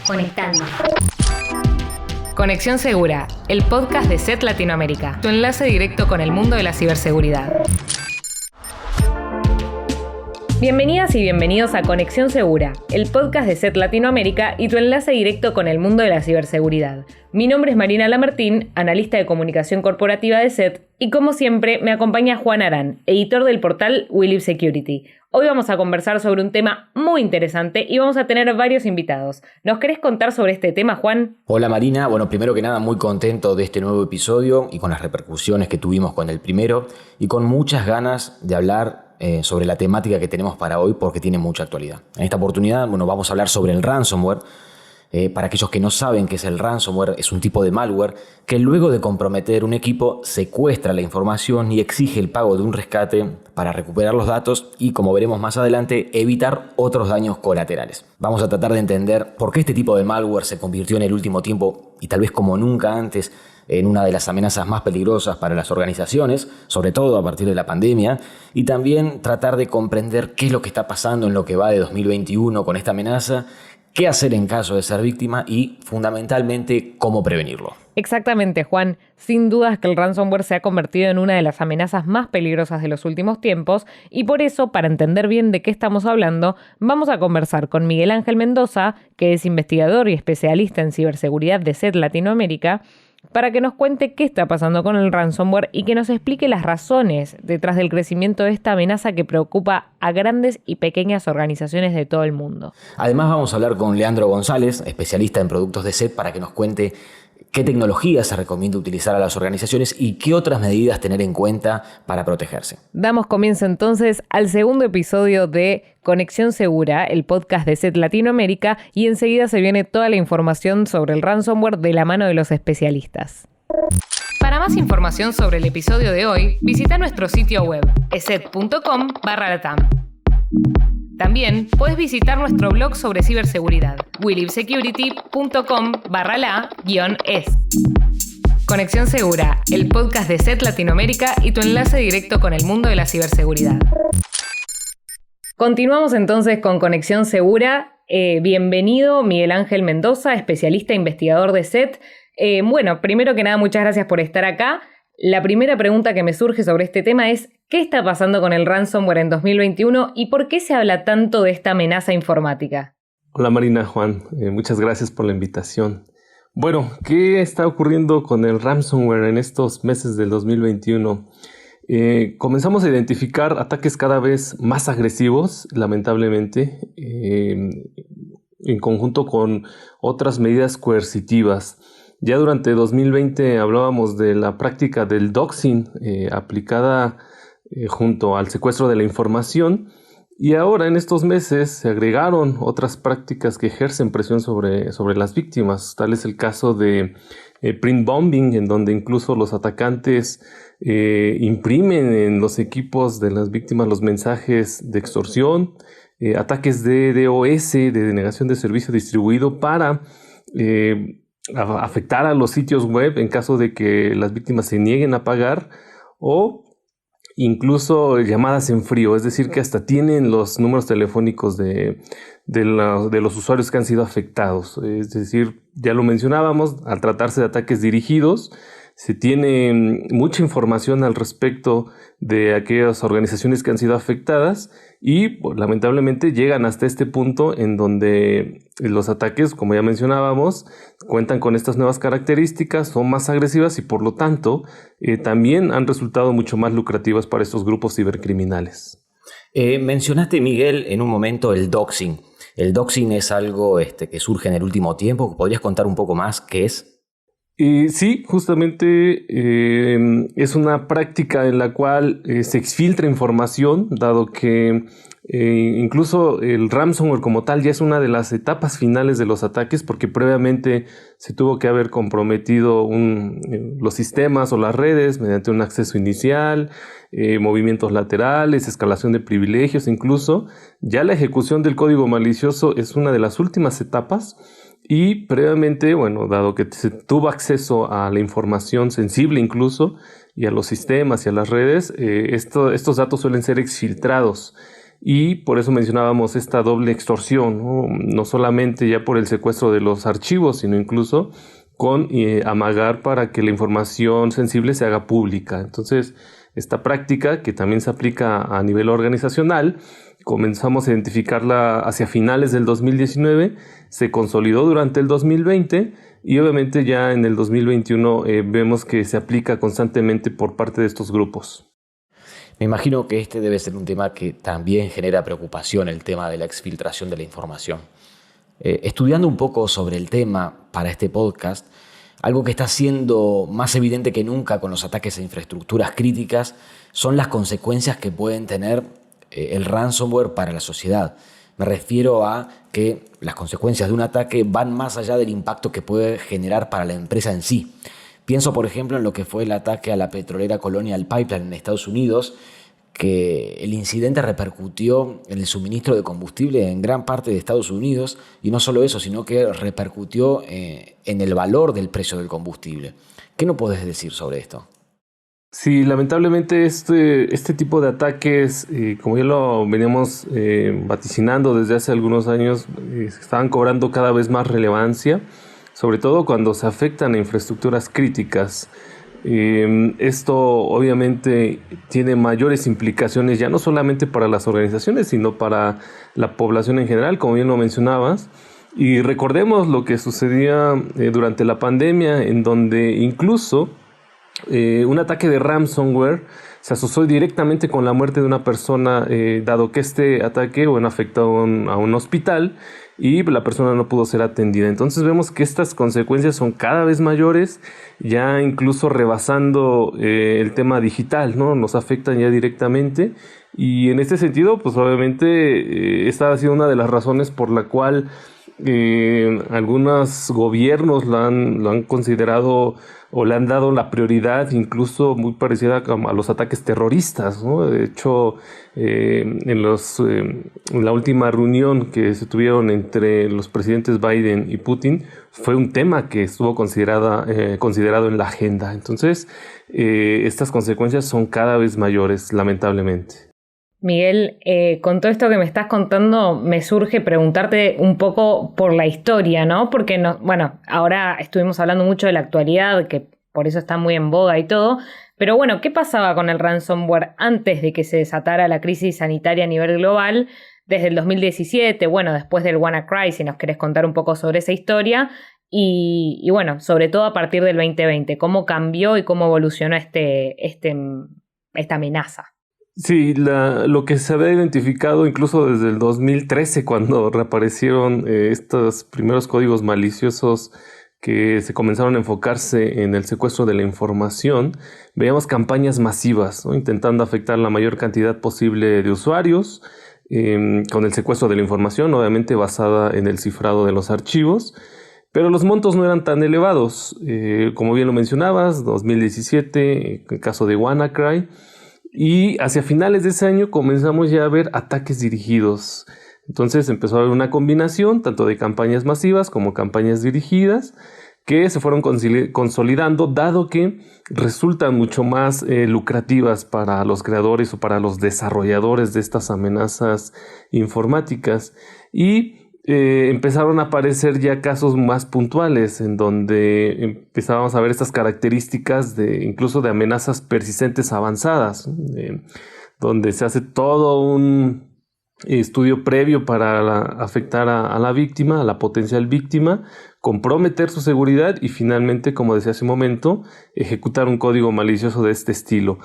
Conectando. Conexión Segura, el podcast de SET Latinoamérica, tu enlace directo con el mundo de la ciberseguridad. Bienvenidas y bienvenidos a Conexión Segura, el podcast de SET Latinoamérica y tu enlace directo con el mundo de la ciberseguridad. Mi nombre es Marina Lamartín, analista de comunicación corporativa de SET, y como siempre me acompaña Juan Arán, editor del portal WeLive Security. Hoy vamos a conversar sobre un tema muy interesante y vamos a tener varios invitados. ¿Nos querés contar sobre este tema, Juan? Hola Marina, bueno, primero que nada muy contento de este nuevo episodio y con las repercusiones que tuvimos con el primero y con muchas ganas de hablar sobre la temática que tenemos para hoy porque tiene mucha actualidad. En esta oportunidad, bueno, vamos a hablar sobre el ransomware. Para aquellos que no saben qué es el ransomware, es un tipo de malware que luego de comprometer un equipo secuestra la información y exige el pago de un rescate para recuperar los datos y, como veremos más adelante, evitar otros daños colaterales. Vamos a tratar de entender por qué este tipo de malware se convirtió en el último tiempo y tal vez como nunca antes en una de las amenazas más peligrosas para las organizaciones, sobre todo a partir de la pandemia, y también tratar de comprender qué es lo que está pasando en lo que va de 2021 con esta amenaza, qué hacer en caso de ser víctima y, fundamentalmente, cómo prevenirlo. Exactamente, Juan. Sin dudas que el ransomware se ha convertido en una de las amenazas más peligrosas de los últimos tiempos y por eso, para entender bien de qué estamos hablando, vamos a conversar con Miguel Ángel Mendoza, que es investigador y especialista en ciberseguridad de SET Latinoamérica, para que nos cuente qué está pasando con el ransomware y que nos explique las razones detrás del crecimiento de esta amenaza que preocupa a grandes y pequeñas organizaciones de todo el mundo. Además vamos a hablar con Leandro González, especialista en productos de SET, para que nos cuente qué tecnologías se recomienda utilizar a las organizaciones y qué otras medidas tener en cuenta para protegerse. Damos comienzo entonces al segundo episodio de Conexión Segura, el podcast de SET Latinoamérica, y enseguida se viene toda la información sobre el ransomware de la mano de los especialistas. Para más información sobre el episodio de hoy, visita nuestro sitio web, eset.com/latam. También puedes visitar nuestro blog sobre ciberseguridad, welivesecurity.com/la-es. Conexión Segura, el podcast de SET Latinoamérica y tu enlace directo con el mundo de la ciberseguridad. Continuamos entonces con Conexión Segura. Bienvenido Miguel Ángel Mendoza, especialista e investigador de SET. Bueno, primero que nada, muchas gracias por estar acá. La primera pregunta que me surge sobre este tema es ¿qué está pasando con el ransomware en 2021 y por qué se habla tanto de esta amenaza informática? Hola Marina, Juan, muchas gracias por la invitación. Bueno, ¿qué está ocurriendo con el ransomware en estos meses del 2021? Comenzamos a identificar ataques cada vez más agresivos, lamentablemente, en conjunto con otras medidas coercitivas. Ya durante 2020 hablábamos de la práctica del doxing aplicada junto al secuestro de la información y ahora en estos meses se agregaron otras prácticas que ejercen presión sobre las víctimas. Tal es el caso de print bombing, en donde incluso los atacantes imprimen en los equipos de las víctimas los mensajes de extorsión, ataques de DOS, de denegación de servicio distribuido para afectar a los sitios web en caso de que las víctimas se nieguen a pagar o incluso llamadas en frío, es decir, que hasta tienen los números telefónicos de los usuarios que han sido afectados. Es decir, ya lo mencionábamos, al tratarse de ataques dirigidos, se tiene mucha información al respecto de aquellas organizaciones que han sido afectadas y pues, lamentablemente llegan hasta este punto en donde los ataques, como ya mencionábamos, cuentan con estas nuevas características, son más agresivas y por lo tanto también han resultado mucho más lucrativas para estos grupos cibercriminales. Mencionaste, Miguel, en un momento el doxing. El doxing es algo que surge en el último tiempo. ¿Podrías contar un poco más qué es? Sí, justamente es una práctica en la cual se exfiltra información, dado que incluso el ransomware como tal ya es una de las etapas finales de los ataques, porque previamente se tuvo que haber comprometido los sistemas o las redes mediante un acceso inicial, movimientos laterales, escalación de privilegios, incluso ya la ejecución del código malicioso es una de las últimas etapas. Y previamente, bueno, dado que se tuvo acceso a la información sensible incluso y a los sistemas y a las redes, estos datos suelen ser exfiltrados. y por eso mencionábamos esta doble extorsión, ¿no? No solamente ya por el secuestro de los archivos, sino incluso con amagar para que la información sensible se haga pública. Entonces, esta práctica, que también se aplica a nivel organizacional, comenzamos a identificarla hacia finales del 2019, se consolidó durante el 2020 y obviamente ya en el 2021 vemos que se aplica constantemente por parte de estos grupos. Me imagino que este debe ser un tema que también genera preocupación, el tema de la exfiltración de la información. Estudiando un poco sobre el tema para este podcast, algo que está siendo más evidente que nunca con los ataques a infraestructuras críticas son las consecuencias que pueden tener el ransomware para la sociedad. Me refiero a que las consecuencias de un ataque van más allá del impacto que puede generar para la empresa en sí. Pienso, por ejemplo, en lo que fue el ataque a la petrolera Colonial Pipeline en Estados Unidos, que el incidente repercutió en el suministro de combustible en gran parte de Estados Unidos, y no solo eso, sino que repercutió en el valor del precio del combustible. ¿Qué nos podés decir sobre esto? Sí, lamentablemente este tipo de ataques, como ya lo veníamos vaticinando desde hace algunos años, estaban cobrando cada vez más relevancia, sobre todo cuando se afectan a infraestructuras críticas. Esto obviamente tiene mayores implicaciones ya no solamente para las organizaciones, sino para la población en general, como bien lo mencionabas. Y recordemos lo que sucedía durante la pandemia, en donde incluso un ataque de ransomware se asoció directamente con la muerte de una persona, dado que este ataque afectó a un hospital y la persona no pudo ser atendida. Entonces vemos que estas consecuencias son cada vez mayores, ya incluso rebasando el tema digital, ¿no? Nos afectan ya directamente, y en este sentido, pues obviamente esta ha sido una de las razones por la cual algunos gobiernos lo han considerado o le han dado la prioridad incluso muy parecida a los ataques terroristas, ¿no? De hecho, en la última reunión que se tuvieron entre los presidentes Biden y Putin, fue un tema que estuvo considerado en la agenda. Entonces, estas consecuencias son cada vez mayores, lamentablemente. Miguel, con todo esto que me estás contando, me surge preguntarte un poco por la historia, ¿no? Porque, ahora estuvimos hablando mucho de la actualidad, que por eso está muy en boga y todo, pero bueno, ¿qué pasaba con el ransomware antes de que se desatara la crisis sanitaria a nivel global? Desde el 2017, después del WannaCry, si nos querés contar un poco sobre esa historia, y sobre todo a partir del 2020, ¿cómo cambió y cómo evolucionó esta amenaza? Sí, lo que se había identificado incluso desde el 2013, cuando reaparecieron estos primeros códigos maliciosos que se comenzaron a enfocarse en el secuestro de la información, veíamos campañas masivas, ¿no? Intentando afectar la mayor cantidad posible de usuarios, con el secuestro de la información, obviamente basada en el cifrado de los archivos, pero los montos no eran tan elevados. Como bien lo mencionabas, 2017, el caso de WannaCry. Y hacia finales de ese año comenzamos ya a ver ataques dirigidos. Entonces empezó a haber una combinación tanto de campañas masivas como campañas dirigidas que se fueron consolidando, dado que resultan mucho más lucrativas para los creadores o para los desarrolladores de estas amenazas informáticas. Y empezaron a aparecer ya casos más puntuales en donde empezábamos a ver estas características incluso de amenazas persistentes avanzadas, donde se hace todo un estudio previo para afectar a la víctima, a la potencial víctima, comprometer su seguridad y finalmente, como decía hace un momento, ejecutar un código malicioso de este estilo.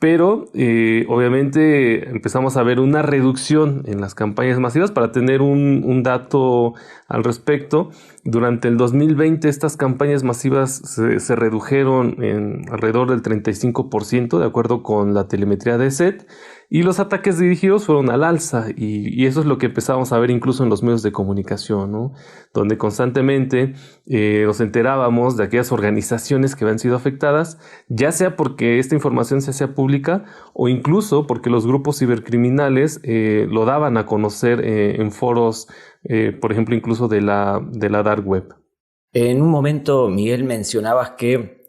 Pero obviamente empezamos a ver una reducción en las campañas masivas. Para tener un dato al respecto, durante el 2020 estas campañas masivas se redujeron en alrededor del 35%, de acuerdo con la telemetría de SET, y los ataques dirigidos fueron al alza, y eso es lo que empezamos a ver incluso en los medios de comunicación, ¿no? Donde constantemente nos enterábamos de aquellas organizaciones que habían sido afectadas, ya sea porque esta información se hacía pública o incluso porque los grupos cibercriminales lo daban a conocer en foros, por ejemplo, incluso de la dark web. En un momento, Miguel, mencionabas que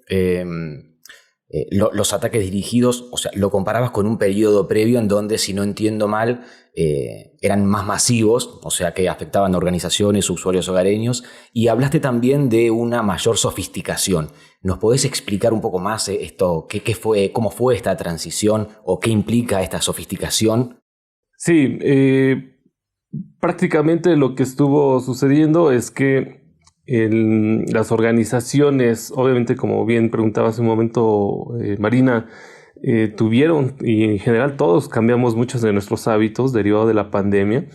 los ataques dirigidos, o sea, lo comparabas con un periodo previo en donde, si no entiendo mal, eran más masivos, o sea, que afectaban a organizaciones, usuarios hogareños, y hablaste también de una mayor sofisticación. ¿Nos podés explicar un poco más esto, qué fue, cómo fue esta transición o qué implica esta sofisticación? Sí, prácticamente lo que estuvo sucediendo es que las organizaciones, obviamente, como bien preguntaba hace un momento Marina, tuvieron, y en general todos cambiamos muchos de nuestros hábitos derivado de la pandemia.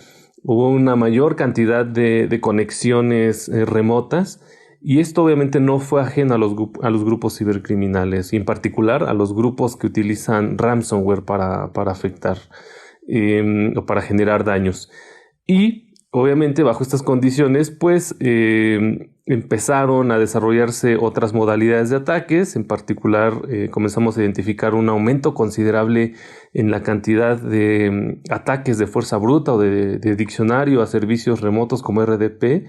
Hubo una mayor cantidad de conexiones remotas, y esto obviamente no fue ajeno a los grupos cibercriminales, y en particular a los grupos que utilizan ransomware para afectar o para generar daños. Y obviamente bajo estas condiciones pues empezaron a desarrollarse otras modalidades de ataques. En particular comenzamos a identificar un aumento considerable en la cantidad de ataques de fuerza bruta o de diccionario a servicios remotos como RDP,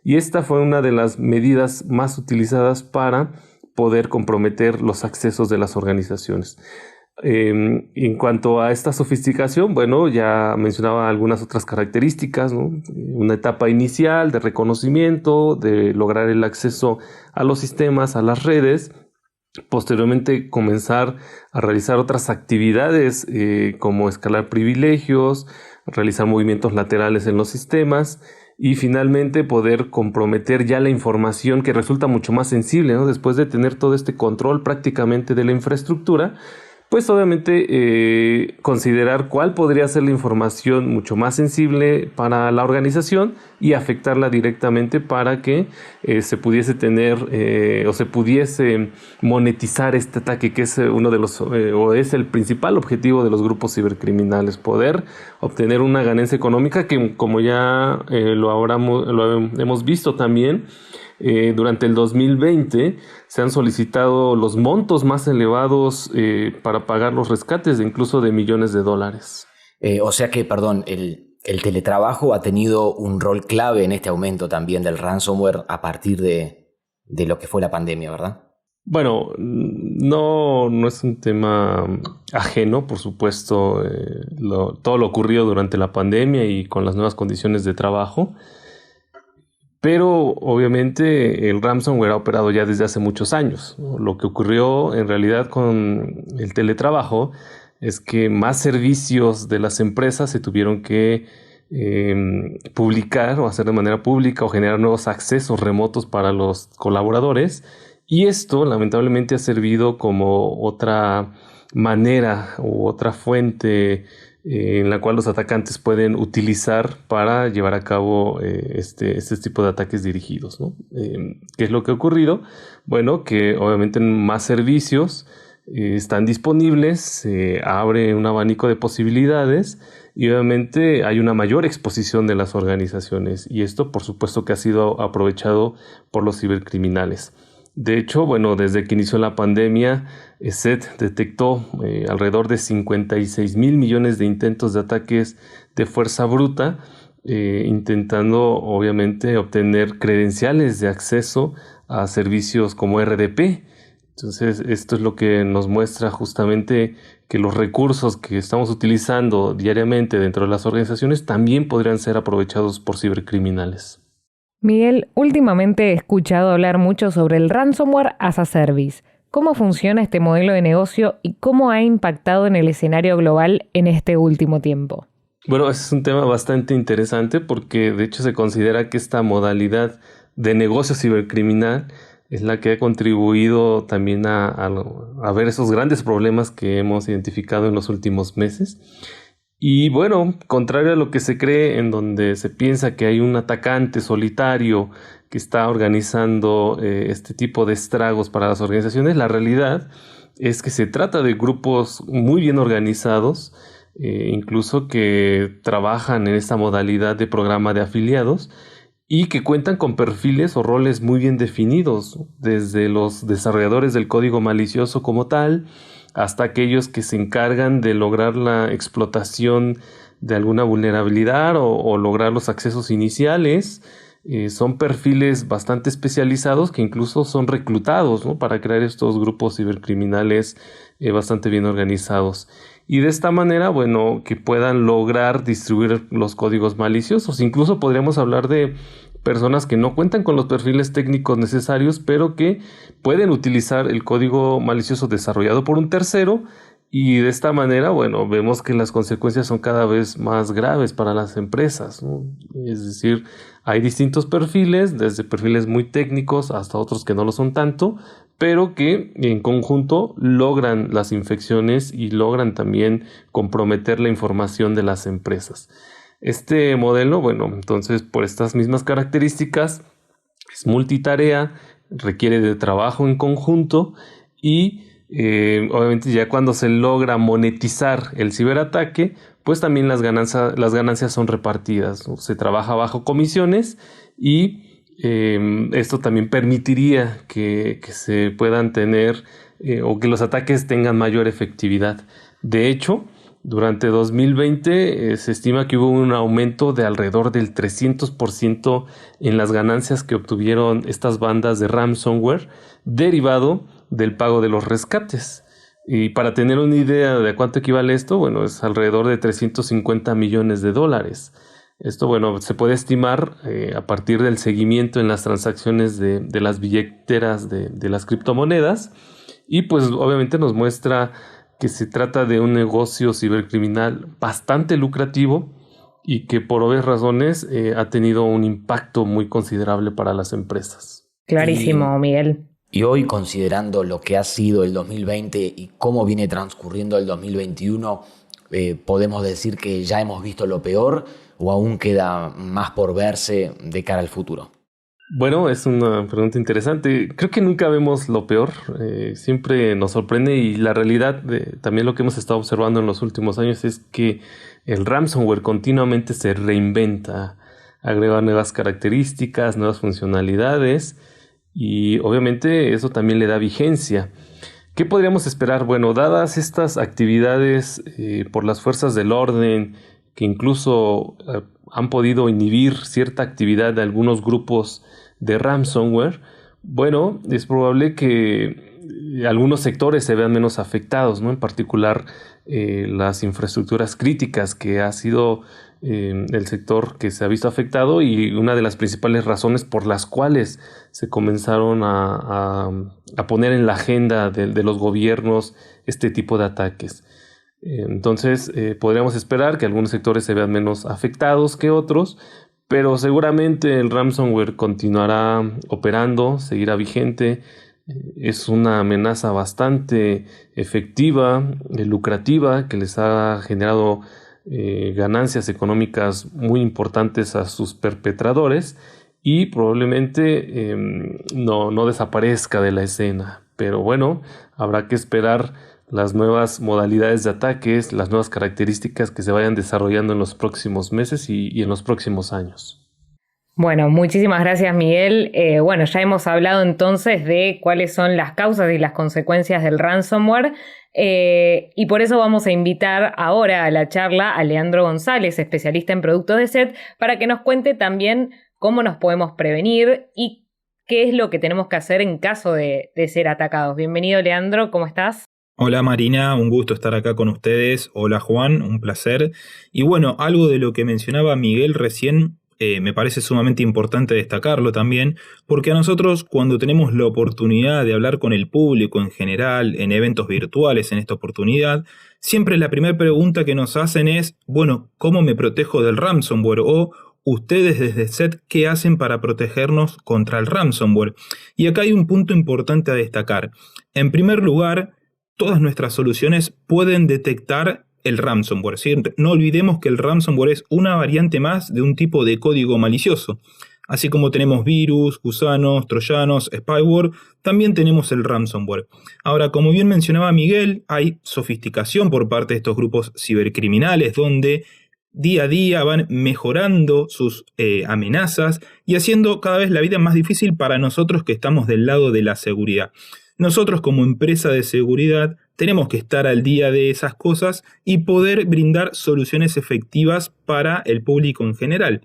y esta fue una de las medidas más utilizadas para poder comprometer los accesos de las organizaciones. En cuanto a esta sofisticación, bueno, ya mencionaba algunas otras características, ¿no? Una etapa inicial de reconocimiento, de lograr el acceso a los sistemas, a las redes. Posteriormente comenzar a realizar otras actividades como escalar privilegios, realizar movimientos laterales en los sistemas y finalmente poder comprometer ya la información, que resulta mucho más sensible, ¿no? Después de tener todo este control prácticamente de la infraestructura, pues obviamente considerar cuál podría ser la información mucho más sensible para la organización y afectarla directamente para que se pudiese tener o se pudiese monetizar este ataque, que es uno de los o es el principal objetivo de los grupos cibercriminales: poder obtener una ganancia económica que, como ya lo hemos visto también, durante el 2020 se han solicitado los montos más elevados para pagar los rescates, incluso de millones de dólares. O sea que, perdón, el teletrabajo ha tenido un rol clave en este aumento también del ransomware a partir de lo que fue la pandemia, ¿verdad? Bueno, no es un tema ajeno, por supuesto, todo lo ocurrido durante la pandemia y con las nuevas condiciones de trabajo. Pero obviamente el ransomware ha operado ya desde hace muchos años, ¿no? Lo que ocurrió en realidad con el teletrabajo es que más servicios de las empresas se tuvieron que publicar o hacer de manera pública o generar nuevos accesos remotos para los colaboradores, y esto lamentablemente ha servido como otra manera u otra fuente en la cual los atacantes pueden utilizar para llevar a cabo este tipo de ataques dirigidos, ¿no? ¿Qué es lo que ha ocurrido? Bueno, que obviamente más servicios están disponibles, se abre un abanico de posibilidades y obviamente hay una mayor exposición de las organizaciones, y esto por supuesto que ha sido aprovechado por los cibercriminales. De hecho, bueno, desde que inició la pandemia, ESET detectó alrededor de 56,000 millones de intentos de ataques de fuerza bruta, intentando obviamente obtener credenciales de acceso a servicios como RDP. Entonces, esto es lo que nos muestra justamente que los recursos que estamos utilizando diariamente dentro de las organizaciones también podrían ser aprovechados por cibercriminales. Miguel, últimamente he escuchado hablar mucho sobre el ransomware as a service. ¿Cómo funciona este modelo de negocio y cómo ha impactado en el escenario global en este último tiempo? Bueno, ese es un tema bastante interesante porque de hecho se considera que esta modalidad de negocio cibercriminal es la que ha contribuido también a ver esos grandes problemas que hemos identificado en los últimos meses. Y bueno, contrario a lo que se cree, en donde se piensa que hay un atacante solitario que está organizando este tipo de estragos para las organizaciones, la realidad es que se trata de grupos muy bien organizados, incluso que trabajan en esta modalidad de programa de afiliados y que cuentan con perfiles o roles muy bien definidos, desde los desarrolladores del código malicioso como tal, hasta aquellos que se encargan de lograr la explotación de alguna vulnerabilidad o lograr los accesos iniciales, son perfiles bastante especializados que incluso son reclutados, ¿no?, para crear estos grupos cibercriminales bastante bien organizados. Y de esta manera, bueno, que puedan lograr distribuir los códigos maliciosos. Incluso podríamos hablar de personas que no cuentan con los perfiles técnicos necesarios, pero que pueden utilizar el código malicioso desarrollado por un tercero. Y de esta manera, bueno, vemos que las consecuencias son cada vez más graves para las empresas, ¿no? Es decir, hay distintos perfiles, desde perfiles muy técnicos hasta otros que no lo son tanto, pero que en conjunto logran las infecciones y logran también comprometer la información de las empresas. Este modelo, bueno, entonces por estas mismas características, es multitarea, requiere de trabajo en conjunto y obviamente ya cuando se logra monetizar el ciberataque, pues también las ganancias son repartidas, ¿no? Se trabaja bajo comisiones y esto también permitiría que se puedan tener o que los ataques tengan mayor efectividad. De hecho, durante 2020 se estima que hubo un aumento de alrededor del 300% en las ganancias que obtuvieron estas bandas de ransomware derivado del pago de los rescates. Y para tener una idea de cuánto equivale esto, bueno, es alrededor de $350 millones. Esto, bueno, se puede estimar a partir del seguimiento en las transacciones de las billeteras de las criptomonedas, y pues obviamente nos muestra que se trata de un negocio cibercriminal bastante lucrativo y que por obvias razones ha tenido un impacto muy considerable para las empresas. Clarísimo, Miguel. Y hoy, considerando lo que ha sido el 2020 y cómo viene transcurriendo el 2021, ¿podemos decir que ya hemos visto lo peor o aún queda más por verse de cara al futuro? Bueno, es una pregunta interesante. Creo que nunca vemos lo peor. Siempre nos sorprende, y la realidad, también lo que hemos estado observando en los últimos años, es que el ransomware continuamente se reinventa, agrega nuevas características, nuevas funcionalidades, y obviamente eso también le da vigencia. ¿Qué podríamos esperar? Bueno, dadas estas actividades por las fuerzas del orden, que incluso han podido inhibir cierta actividad de algunos grupos de ransomware, bueno, es probable que algunos sectores se vean menos afectados, ¿no? En particular las infraestructuras críticas, que ha sido el sector que se ha visto afectado y una de las principales razones por las cuales se comenzaron a poner en la agenda de los gobiernos este tipo de ataques. Entonces podríamos esperar que algunos sectores se vean menos afectados que otros, pero seguramente el ransomware continuará operando, seguirá vigente. Es una amenaza bastante efectiva, lucrativa, que les ha generado ganancias económicas muy importantes a sus perpetradores, y probablemente no desaparezca de la escena. Pero bueno, habrá que esperar las nuevas modalidades de ataques, las nuevas características que se vayan desarrollando en los próximos meses y en los próximos años. Bueno, muchísimas gracias, Miguel. Bueno, ya hemos hablado entonces de cuáles son las causas y las consecuencias del ransomware, y por eso vamos a invitar ahora a la charla a Leandro González, especialista en productos de SET, para que nos cuente también cómo nos podemos prevenir y qué es lo que tenemos que hacer en caso de ser atacados. Bienvenido, Leandro, ¿cómo estás? Hola Marina, un gusto estar acá con ustedes. Hola Juan, un placer. Y bueno, algo de lo que mencionaba Miguel recién me parece sumamente importante destacarlo también, porque a nosotros, cuando tenemos la oportunidad de hablar con el público en general, en eventos virtuales en esta oportunidad, siempre la primera pregunta que nos hacen es, bueno, ¿cómo me protejo del ransomware? O ustedes desde SET, ¿qué hacen para protegernos contra el ransomware? Y acá hay un punto importante a destacar. En primer lugar, todas nuestras soluciones pueden detectar el ransomware, ¿sí? No olvidemos que el ransomware es una variante más de un tipo de código malicioso. Así como tenemos virus, gusanos, troyanos, spyware, también tenemos el ransomware. Ahora, como bien mencionaba Miguel, hay sofisticación por parte de estos grupos cibercriminales donde día a día van mejorando sus amenazas y haciendo cada vez la vida más difícil para nosotros que estamos del lado de la seguridad. Nosotros, como empresa de seguridad, tenemos que estar al día de esas cosas y poder brindar soluciones efectivas para el público en general.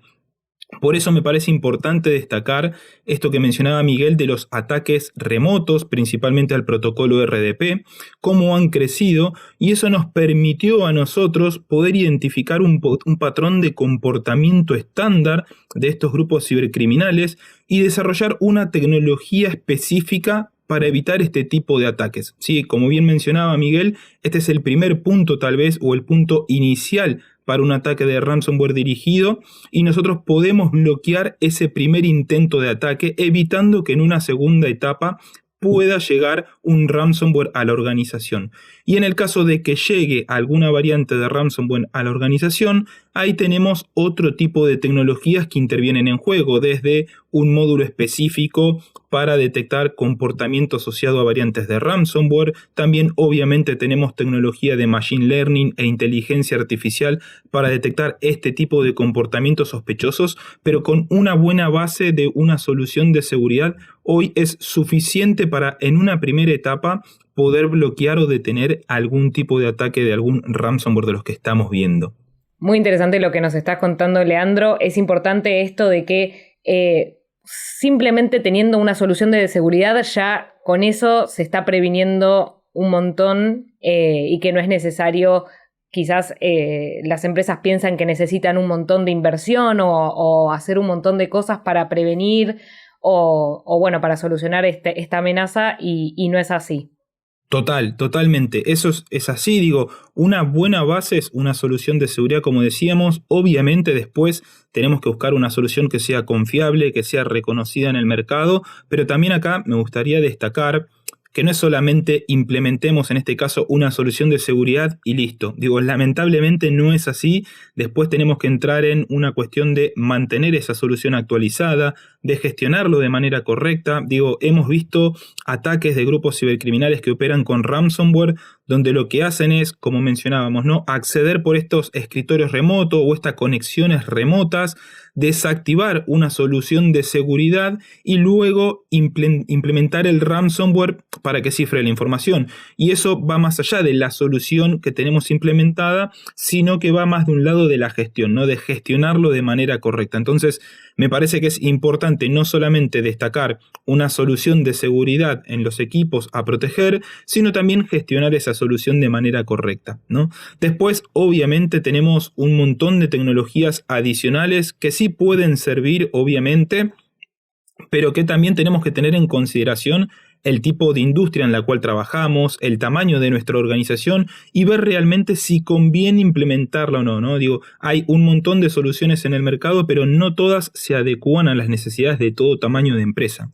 Por eso me parece importante destacar esto que mencionaba Miguel de los ataques remotos, principalmente al protocolo RDP, cómo han crecido, y eso nos permitió a nosotros poder identificar un patrón de comportamiento estándar de estos grupos cibercriminales y desarrollar una tecnología específica para evitar este tipo de ataques. Sí, como bien mencionaba Miguel, este es el primer punto tal vez, o el punto inicial para un ataque de ransomware dirigido, y nosotros podemos bloquear ese primer intento de ataque, evitando que en una segunda etapa pueda llegar un ransomware a la organización. Y en el caso de que llegue alguna variante de ransomware a la organización, ahí tenemos otro tipo de tecnologías que intervienen en juego, desde un módulo específico para detectar comportamiento asociado a variantes de ransomware. También obviamente tenemos tecnología de machine learning e inteligencia artificial para detectar este tipo de comportamientos sospechosos, pero con una buena base de una solución de seguridad hoy es suficiente para, en una primera etapa, poder bloquear o detener algún tipo de ataque de algún ransomware de los que estamos viendo. Muy interesante lo que nos estás contando, Leandro. Es importante esto de que simplemente teniendo una solución de seguridad, ya con eso se está previniendo un montón y que no es necesario, quizás las empresas piensan que necesitan un montón de inversión o hacer un montón de cosas para prevenir o bueno, para solucionar esta amenaza y no es así. Totalmente. Eso es así, digo, una buena base es una solución de seguridad, como decíamos. Obviamente después tenemos que buscar una solución que sea confiable, que sea reconocida en el mercado, pero también acá me gustaría destacar que no es solamente implementemos en este caso una solución de seguridad y listo. Digo, lamentablemente no es así. Después tenemos que entrar en una cuestión de mantener esa solución actualizada, de gestionarlo de manera correcta. Digo, hemos visto ataques de grupos cibercriminales que operan con ransomware, donde lo que hacen es, como mencionábamos, ¿no?, acceder por estos escritorios remotos o estas conexiones remotas, desactivar una solución de seguridad y luego implementar el ransomware para que cifre la información. Y eso va más allá de la solución que tenemos implementada, sino que va más de un lado de la gestión, ¿no?, de gestionarlo de manera correcta. Entonces, me parece que es importante no solamente destacar una solución de seguridad en los equipos a proteger, sino también gestionar esa solución de manera correcta, ¿no? Después, obviamente, tenemos un montón de tecnologías adicionales que sí pueden servir, obviamente, pero que también tenemos que tener en consideración el tipo de industria en la cual trabajamos, el tamaño de nuestra organización y ver realmente si conviene implementarla o no, ¿no? Digo, hay un montón de soluciones en el mercado, pero no todas se adecúan a las necesidades de todo tamaño de empresa.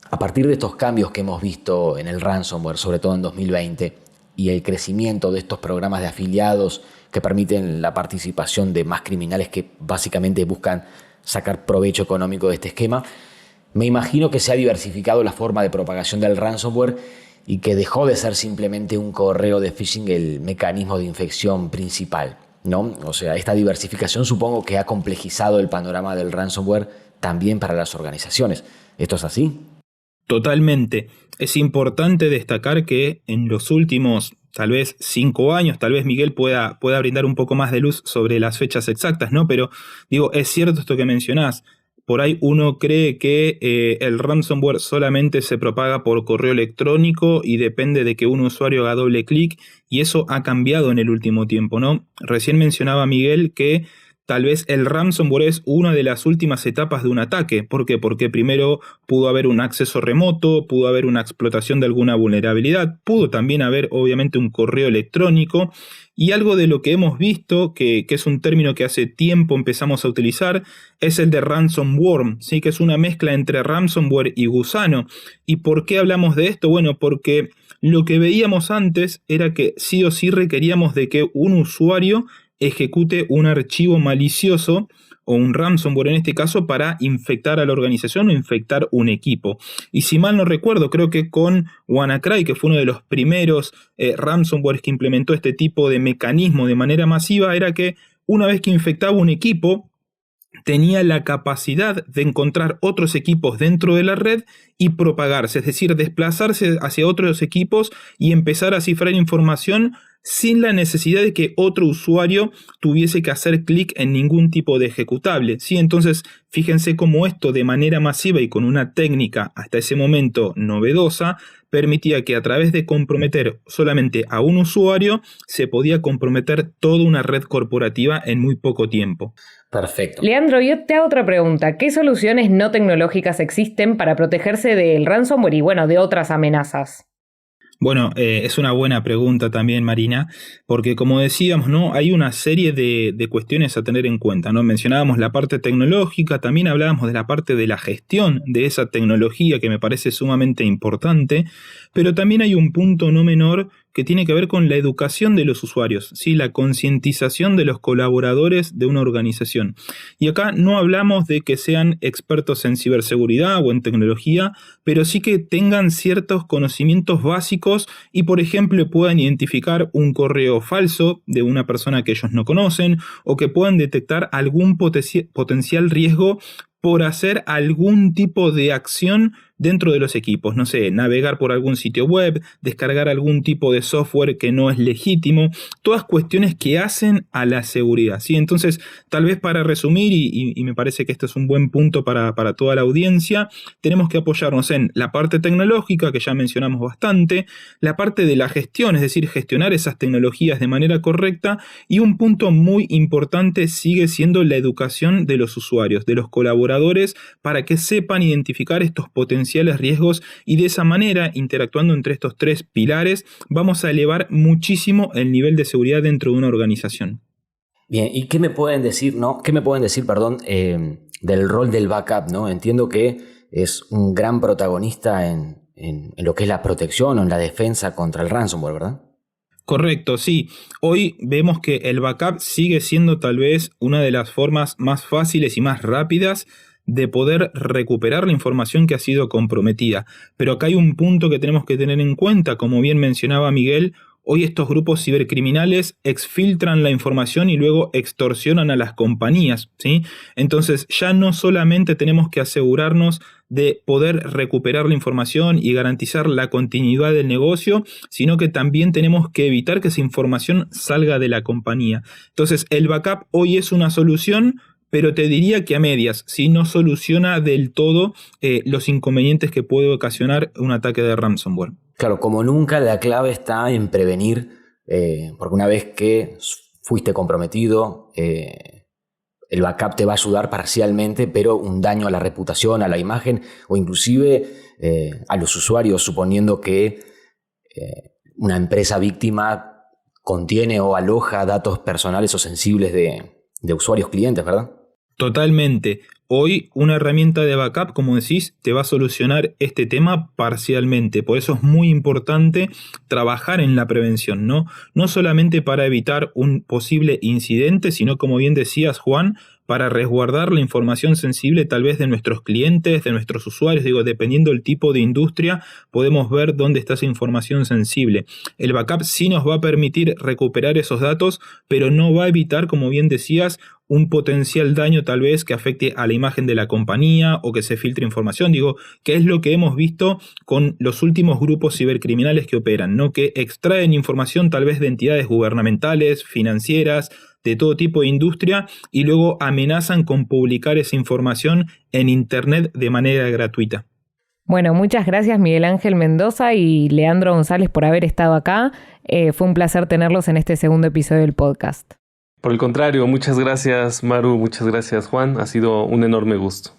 A partir de estos cambios que hemos visto en el ransomware, sobre todo en 2020, y el crecimiento de estos programas de afiliados que permiten la participación de más criminales que básicamente buscan sacar provecho económico de este esquema, me imagino que se ha diversificado la forma de propagación del ransomware y que dejó de ser simplemente un correo de phishing el mecanismo de infección principal, ¿no? O sea, esta diversificación supongo que ha complejizado el panorama del ransomware también para las organizaciones. ¿Esto es así? Totalmente. Es importante destacar que en los últimos, tal vez 5 años, tal vez Miguel pueda brindar un poco más de luz sobre las fechas exactas, ¿no? Pero digo, es cierto esto que mencionás. Por ahí uno cree que el ransomware solamente se propaga por correo electrónico y depende de que un usuario haga doble clic, y eso ha cambiado en el último tiempo, ¿no? Recién mencionaba Miguel que tal vez el ransomware es una de las últimas etapas de un ataque. ¿Por qué? Porque primero pudo haber un acceso remoto, pudo haber una explotación de alguna vulnerabilidad, pudo también haber obviamente un correo electrónico, y algo de lo que hemos visto, que es un término que hace tiempo empezamos a utilizar, es el de ransomware, ¿sí?, que es una mezcla entre ransomware y gusano. ¿Y por qué hablamos de esto? Bueno, porque lo que veíamos antes era que sí o sí requeríamos de que un usuario ejecute un archivo malicioso o un ransomware en este caso para infectar a la organización o infectar un equipo. Y si mal no recuerdo, creo que con WannaCry, que fue uno de los primeros ransomwares que implementó este tipo de mecanismo de manera masiva, era que una vez que infectaba un equipo, tenía la capacidad de encontrar otros equipos dentro de la red y propagarse, es decir, desplazarse hacia otros equipos y empezar a cifrar información sin la necesidad de que otro usuario tuviese que hacer clic en ningún tipo de ejecutable, ¿sí? Entonces, fíjense cómo esto de manera masiva y con una técnica hasta ese momento novedosa permitía que a través de comprometer solamente a un usuario se podía comprometer toda una red corporativa en muy poco tiempo. Perfecto. Leandro, yo te hago otra pregunta. ¿Qué soluciones no tecnológicas existen para protegerse del ransomware y, de otras amenazas? Bueno, es una buena pregunta también, Marina, porque como decíamos, ¿no? Hay una serie de cuestiones a tener en cuenta, ¿no? Mencionábamos la parte tecnológica, también hablábamos de la parte de la gestión de esa tecnología que me parece sumamente importante, pero también hay un punto no menor que tiene que ver con la educación de los usuarios, ¿sí? La concientización de los colaboradores de una organización. Y acá no hablamos de que sean expertos en ciberseguridad o en tecnología, pero sí que tengan ciertos conocimientos básicos y, por ejemplo, puedan identificar un correo falso de una persona que ellos no conocen o que puedan detectar algún potencial riesgo por hacer algún tipo de acción dentro de los equipos, no sé, navegar por algún sitio web, descargar algún tipo de software que no es legítimo, todas cuestiones que hacen a la seguridad, ¿sí? Entonces, tal vez para resumir, y me parece que este es un buen punto para toda la audiencia, tenemos que apoyarnos en la parte tecnológica, que ya mencionamos bastante, la parte de la gestión, es decir, gestionar esas tecnologías de manera correcta, y un punto muy importante sigue siendo la educación de los usuarios, de los colaboradores, para que sepan identificar estos potenciales riesgos y de esa manera, interactuando entre estos tres pilares, vamos a elevar muchísimo el nivel de seguridad dentro de una organización. Bien, ¿y qué me pueden decir, del rol del backup, ¿no? Entiendo que es un gran protagonista en lo que es la protección o en la defensa contra el ransomware, ¿verdad? Correcto, sí. Hoy vemos que el backup sigue siendo tal vez una de las formas más fáciles y más rápidas de poder recuperar la información que ha sido comprometida. Pero acá hay un punto que tenemos que tener en cuenta, como bien mencionaba Miguel. Hoy estos grupos cibercriminales exfiltran la información y luego extorsionan a las compañías, ¿sí? Entonces ya no solamente tenemos que asegurarnos de poder recuperar la información y garantizar la continuidad del negocio, sino que también tenemos que evitar que esa información salga de la compañía. Entonces el backup hoy es una solución, pero te diría que a medias, si no soluciona del todo los inconvenientes que puede ocasionar un ataque de ransomware. Claro, como nunca la clave está en prevenir, porque una vez que fuiste comprometido, el backup te va a ayudar parcialmente, pero un daño a la reputación, a la imagen o inclusive a los usuarios, suponiendo que una empresa víctima contiene o aloja datos personales o sensibles de usuarios clientes, ¿verdad? Totalmente. Hoy una herramienta de backup, como decís, te va a solucionar este tema parcialmente. Por eso es muy importante trabajar en la prevención, ¿no? No solamente para evitar un posible incidente, sino, como bien decías, Juan, para resguardar la información sensible tal vez de nuestros clientes, de nuestros usuarios. Digo, dependiendo del tipo de industria, podemos ver dónde está esa información sensible. El backup sí nos va a permitir recuperar esos datos, pero no va a evitar, como bien decías, un potencial daño tal vez que afecte a la imagen de la compañía o que se filtre información. Digo, que es lo que hemos visto con los últimos grupos cibercriminales que operan, ¿no? Que extraen información tal vez de entidades gubernamentales, financieras, de todo tipo de industria y luego amenazan con publicar esa información en internet de manera gratuita. Bueno, muchas gracias Miguel Ángel Mendoza y Leandro González por haber estado acá. Fue un placer tenerlos en este segundo episodio del podcast. Por el contrario, muchas gracias Maru, muchas gracias Juan, ha sido un enorme gusto.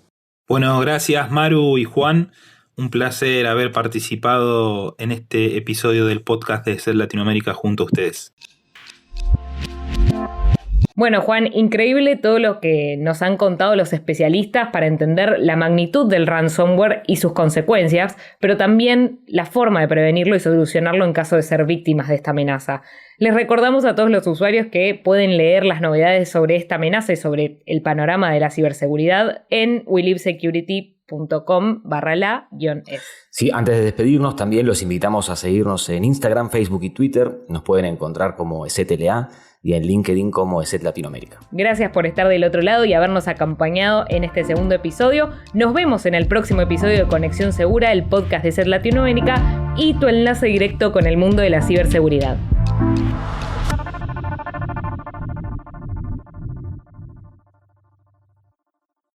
Bueno, gracias Maru y Juan, un placer haber participado en este episodio del podcast de SED Latinoamérica junto a ustedes. Bueno, Juan, increíble todo lo que nos han contado los especialistas para entender la magnitud del ransomware y sus consecuencias, pero también la forma de prevenirlo y solucionarlo en caso de ser víctimas de esta amenaza. Les recordamos a todos los usuarios que pueden leer las novedades sobre esta amenaza y sobre el panorama de la ciberseguridad en welivesecurity.com/la-es. Sí, antes de despedirnos, también los invitamos a seguirnos en Instagram, Facebook y Twitter. Nos pueden encontrar como ESETLA y en LinkedIn como ESET Latinoamérica. Gracias por estar del otro lado y habernos acompañado en este segundo episodio. Nos vemos en el próximo episodio de Conexión Segura, el podcast de ESET Latinoamérica y tu enlace directo con el mundo de la ciberseguridad.